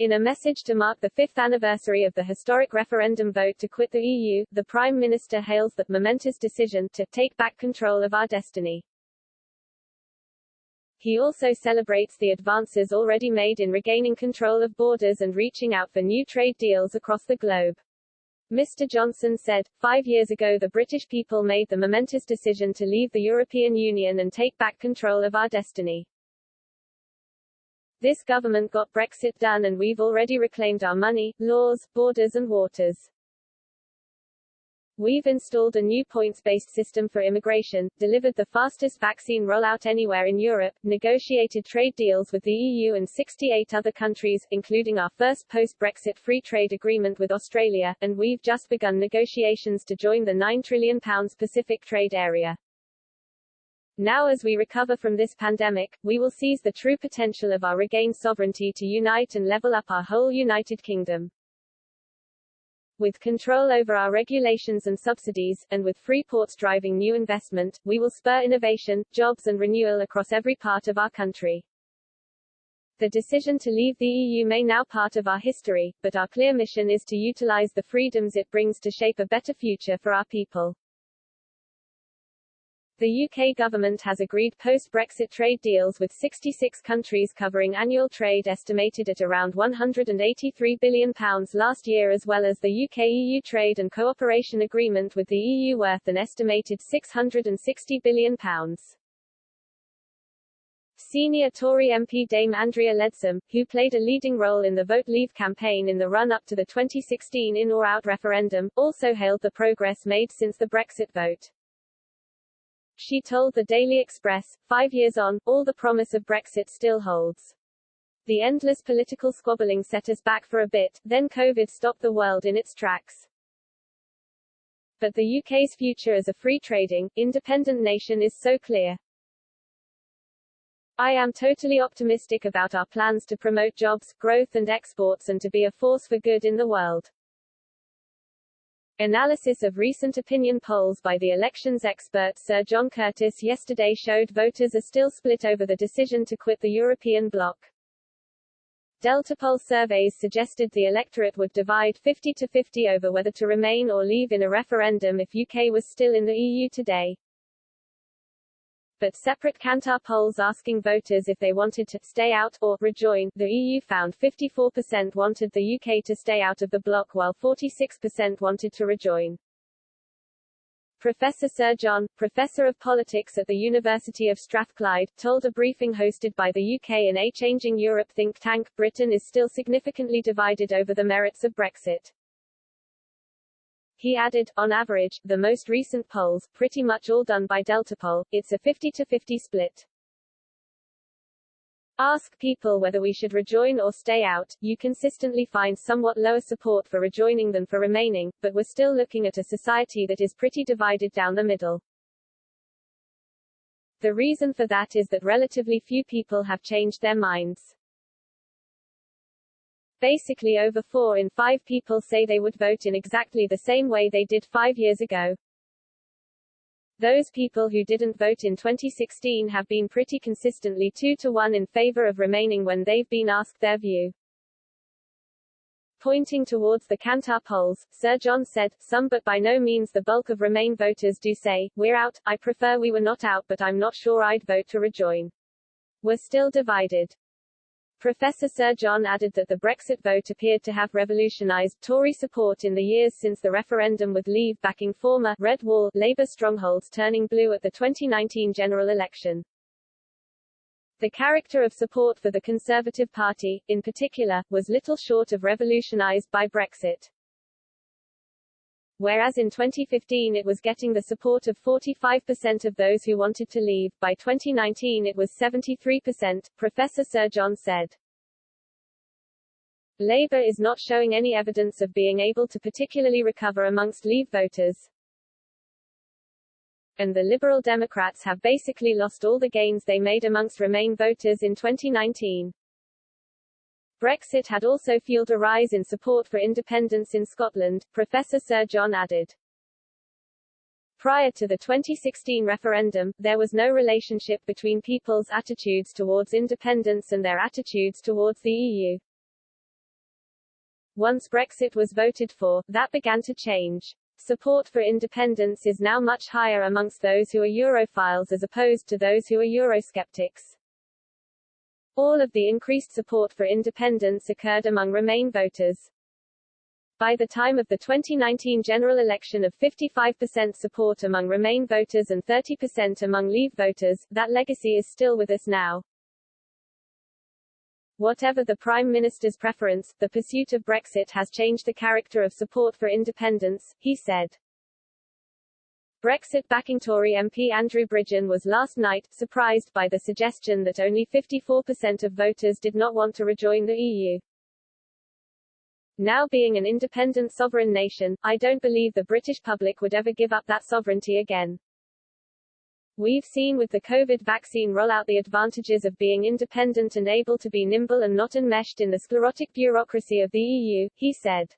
In a message to mark the fifth anniversary of the historic referendum vote to quit the EU, the Prime Minister hails the momentous decision to take back control of our destiny. He also celebrates the advances already made in regaining control of borders and reaching out for new trade deals across the globe. Mr. Johnson said, 5 years ago the British people made the momentous decision to leave the European Union and take back control of our destiny. This government got Brexit done and we've already reclaimed our money, laws, borders and waters. We've installed a new points-based system for immigration, delivered the fastest vaccine rollout anywhere in Europe, negotiated trade deals with the EU and 68 other countries, including our first post-Brexit free trade agreement with Australia, and we've just begun negotiations to join the £9 trillion Pacific trade area. Now as we recover from this pandemic, we will seize the true potential of our regained sovereignty to unite and level up our whole United Kingdom. With control over our regulations and subsidies, and with free ports driving new investment, we will spur innovation, jobs and renewal across every part of our country. The decision to leave the EU may now be part of our history, but our clear mission is to utilize the freedoms it brings to shape a better future for our people. The UK government has agreed post-Brexit trade deals with 66 countries covering annual trade estimated at around £183 billion last year, as well as the UK-EU Trade and Cooperation Agreement with the EU worth an estimated £660 billion. Senior Tory MP Dame Andrea Leadsom, who played a leading role in the Vote Leave campaign in the run-up to the 2016 in or out referendum, also hailed the progress made since the Brexit vote. She told the Daily Express, 5 years on, all the promise of Brexit still holds. The endless political squabbling set us back for a bit, then COVID stopped the world in its tracks. But the UK's future as a free trading, independent nation is so clear. I am totally optimistic about our plans to promote jobs, growth and exports and to be a force for good in the world. Analysis of recent opinion polls by the elections expert Sir John Curtis yesterday showed voters are still split over the decision to quit the European bloc. Delta poll surveys suggested the electorate would divide 50-50 over whether to remain or leave in a referendum if UK was still in the EU today. But separate Kantar polls asking voters if they wanted to stay out or rejoin the EU found 54% wanted the UK to stay out of the bloc while 46% wanted to rejoin. Professor Sir John, Professor of Politics at the University of Strathclyde, told a briefing hosted by the UK and a Changing Europe think tank, Britain is still significantly divided over the merits of Brexit. He added, on average, the most recent polls, pretty much all done by Delta poll, it's a 50-50 split. Ask people whether we should rejoin or stay out, you consistently find somewhat lower support for rejoining than for remaining, but we're still looking at a society that is pretty divided down the middle. The reason for that is that relatively few people have changed their minds. Basically over 4 in 5 people say they would vote in exactly the same way they did 5 years ago. Those people who didn't vote in 2016 have been pretty consistently 2-1 in favor of remaining when they've been asked their view. Pointing towards the Kantar polls, Sir John said, some but by no means the bulk of Remain voters do say, we're out, I prefer we were not out but I'm not sure I'd vote to rejoin. We're still divided. Professor Sir John added that the Brexit vote appeared to have revolutionised Tory support in the years since the referendum, with Leave backing former Red Wall Labour strongholds turning blue at the 2019 general election. The character of support for the Conservative Party, in particular, was little short of revolutionised by Brexit. Whereas in 2015 it was getting the support of 45% of those who wanted to leave, by 2019 it was 73%, Professor Sir John said. Labour is not showing any evidence of being able to particularly recover amongst Leave voters. And the Liberal Democrats have basically lost all the gains they made amongst Remain voters in 2019. Brexit had also fueled a rise in support for independence in Scotland, Professor Sir John added. Prior to the 2016 referendum, there was no relationship between people's attitudes towards independence and their attitudes towards the EU. Once Brexit was voted for, that began to change. Support for independence is now much higher amongst those who are Europhiles as opposed to those who are Eurosceptics. All of the increased support for independence occurred among Remain voters. By the time of the 2019 general election of 55% support among Remain voters and 30% among Leave voters, that legacy is still with us now. Whatever the Prime Minister's preference, the pursuit of Brexit has changed the character of support for independence, he said. Brexit-backing Tory MP Andrew Bridgen was last night surprised by the suggestion that only 54% of voters did not want to rejoin the EU. Now being an independent sovereign nation, I don't believe the British public would ever give up that sovereignty again. We've seen with the COVID vaccine rollout the advantages of being independent and able to be nimble and not enmeshed in the sclerotic bureaucracy of the EU, he said.